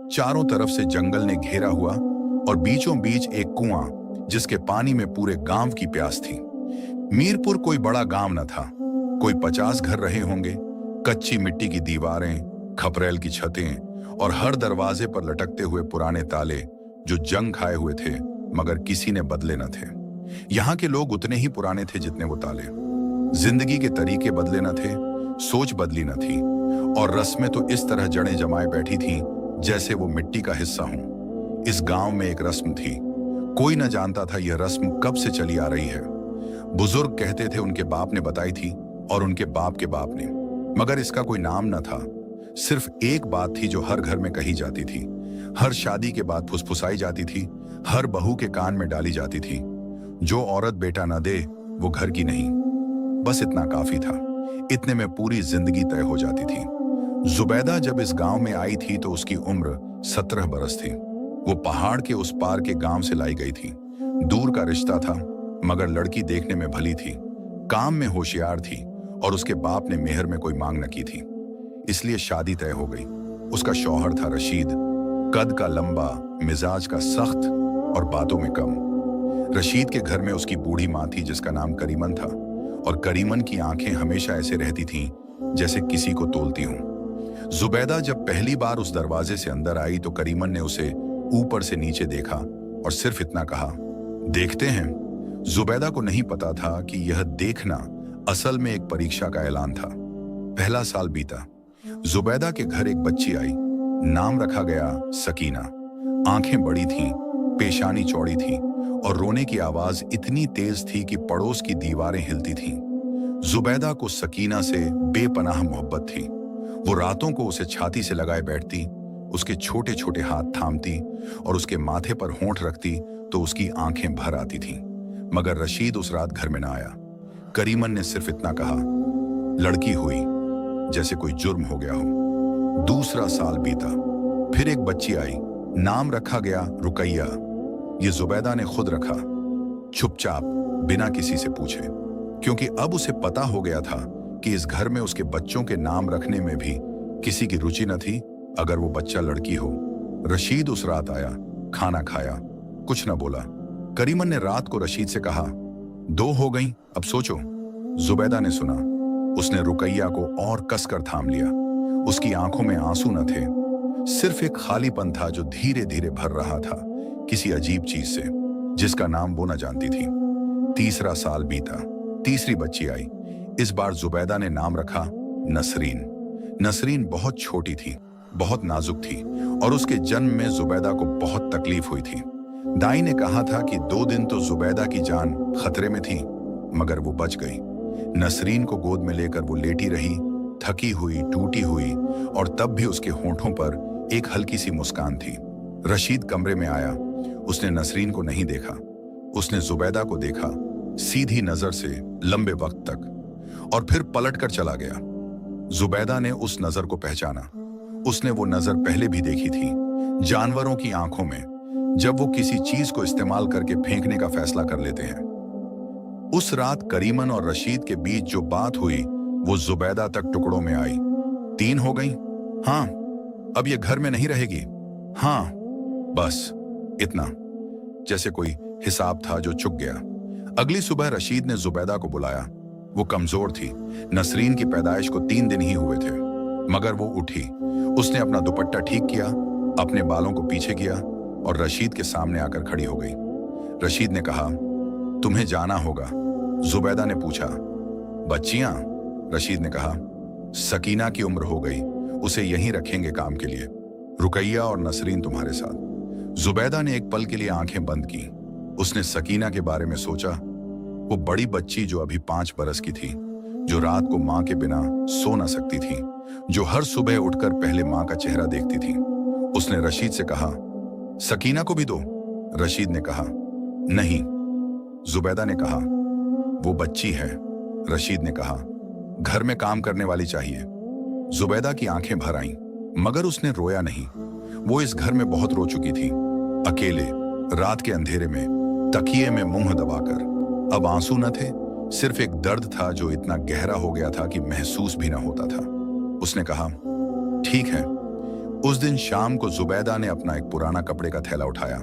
चारों तरफ से जंगल ने घेरा हुआ और बीचों बीच एक कुआं जिसके पानी में पूरे गांव की प्यास थी। मीरपुर कोई बड़ा गांव न था। कोई 50 घर रहे होंगे। कच्ची मिट्टी की दीवारें, खपरेल की छतें और हर दरवाजे पर लटकते हुए पुराने ताले जो जंग खाए हुए थे मगर किसी ने बदले न थे। यहाँ के लोग उतने ही पुराने थे जितने वो ताले। जिंदगी के तरीके बदले न थे, सोच बदली न थी और रस्में तो इस तरह जड़ें जमाए बैठी थीं जैसे वो मिट्टी का हिस्सा हों। इस गांव में एक रस्म थी। कोई न जानता था यह रस्म कब से चली आ रही है। बुजुर्ग कहते थे उनके बाप ने बताई थी और उनके बाप के बाप ने, मगर इसका कोई नाम न था। सिर्फ एक बात थी जो हर घर में कही जाती थी, हर शादी के बाद फुसफुसाई जाती थी, हर बहू के कान में डाली जाती थी, जो औरत बेटा न दे वो घर की नहीं। बस इतना काफी था। इतने में पूरी जिंदगी तय हो जाती थी। जुबैदा जब इस गांव में आई थी तो उसकी उम्र 17 बरस थी। वो पहाड़ के उस पार के गांव से लाई गई थी। दूर का रिश्ता था मगर लड़की देखने में भली थी, काम में होशियार थी और उसके बाप ने मेहर में कोई मांग न की थी, इसलिए शादी तय हो गई। उसका शौहर था रशीद, कद का लंबा, मिजाज का सख्त और बातों में कम। रशीद के घर में उसकी बूढ़ी माँ थी जिसका नाम करीमन था और करीमन की आंखें हमेशा ऐसे रहती थीं जैसे किसी को तोलती हों। जुबैदा जब पहली बार उस दरवाजे से अंदर आई तो करीमन ने उसे ऊपर से नीचे देखा और सिर्फ इतना कहा, देखते हैं। जुबैदा को नहीं पता था कि यह देखना असल में एक परीक्षा का ऐलान था। पहला साल बीता। जुबैदा के घर एक बच्ची आई। नाम रखा गया सकीना। आंखें बड़ी थीं, पेशानी चौड़ी थी और रोने की आवाज इतनी तेज थी कि पड़ोस की दीवारें हिलती थीं। जुबैदा को सकीना से बेपनाह मोहब्बत थी। वो रातों को उसे छाती से लगाए बैठती, उसके छोटे छोटे हाथ थामती और उसके माथे पर होंठ रखती तो उसकी आंखें भर आती थीं। मगर रशीद उस रात घर में ना आया। करीमन ने सिर्फ इतना कहा, लड़की हुई, जैसे कोई जुर्म हो गया हो। दूसरा साल बीता। फिर एक बच्ची आई। नाम रखा गया रुकैया। ये जुबैदा ने खुद रखा, चुपचाप, बिना किसी से पूछे, क्योंकि अब उसे पता हो गया था कि इस घर में उसके बच्चों के नाम रखने में भी किसी की रुचि न थी अगर वो बच्चा लड़की हो। रशीद उस रात आया, खाना खाया, कुछ न बोला। करीमन ने रात को रशीद से कहा, 2 हो गई, अब सोचो। जुबैदा ने सुना। उसने रुकैया को और कसकर थाम लिया। उसकी आंखों में आंसू न थे, सिर्फ एक खालीपन था जो धीरे धीरे भर रहा था किसी अजीब चीज से जिसका नाम वो न जानती थी। तीसरा साल बीता। तीसरी बच्ची आई। इस बार जुबैदा ने नाम रखा नसरीन। नसरीन बहुत छोटी थी, बहुत नाजुक थी और उसके जन्म में जुबैदा को बहुत तकलीफ हुई थी। दाई ने कहा था कि 2 दिन तो जुबैदा की जान खतरे में थी मगर वो बच गई। नसरीन को गोद में लेकर वो लेटी रही, थकी हुई, टूटी हुई, और तब भी उसके होंठों पर एक हल्की सी मुस्कान थी। रशीद कमरे में आया। उसने नसरीन को नहीं देखा, उसने जुबैदा को देखा, सीधी नजर से लंबे वक्त तक, और फिर पलट कर चला गया। जुबैदा ने उस नजर को पहचाना। उसने वो नजर पहले भी देखी थी, जानवरों की आंखों में, जब वो किसी चीज को इस्तेमाल करके फेंकने का फैसला कर लेते हैं। उस रात करीमन और रशीद के बीच जो बात हुई वो जुबैदा तक टुकड़ों में आई। 3 हो गई? हाँ। अब ये घर में नहीं रहेगी? हाँ। बस इतना, जैसे कोई हिसाब था जो चुक गया। अगली सुबह रशीद ने जुबैदा को बुलाया। वो कमजोर थी। नसरीन की पैदाइश को 3 दिन ही हुए थे, मगर वो उठी। उसने अपना दुपट्टा ठीक किया, अपने बालों को पीछे किया और रशीद के सामने आकर खड़ी हो गई। रशीद ने कहा, तुम्हें जाना होगा। जुबैदा ने पूछा, बच्चियां? रशीद ने कहा, सकीना की उम्र हो गई, उसे यहीं रखेंगे काम के लिए। रुकैया और नसरीन तुम्हारे साथ। जुबैदा ने एक पल के लिए आंखें बंद की। उसने सकीना के बारे में सोचा। वो बड़ी बच्ची जो अभी 5 बरस की थी, जो रात को मां के बिना सो न सकती थी, जो हर सुबह उठकर पहले मां का चेहरा देखती थी। उसने रशीद से कहा, सकीना को भी दो। रशीद ने कहा, नहीं। जुबैदा ने कहा, वो बच्ची है। रशीद ने कहा, घर में काम करने वाली चाहिए। जुबैदा की आंखें भर आईं, मगर उसने रोया नहीं। वो इस घर में बहुत रो चुकी थी, अकेले, रात के अंधेरे में, तकिए में मुंह दबाकर। अब आंसू न थे, सिर्फ एक दर्द था जो इतना गहरा हो गया था कि महसूस भी न होता था। उसने कहा, ठीक है। उस दिन शाम को जुबैदा ने अपना एक पुराना कपड़े का थैला उठाया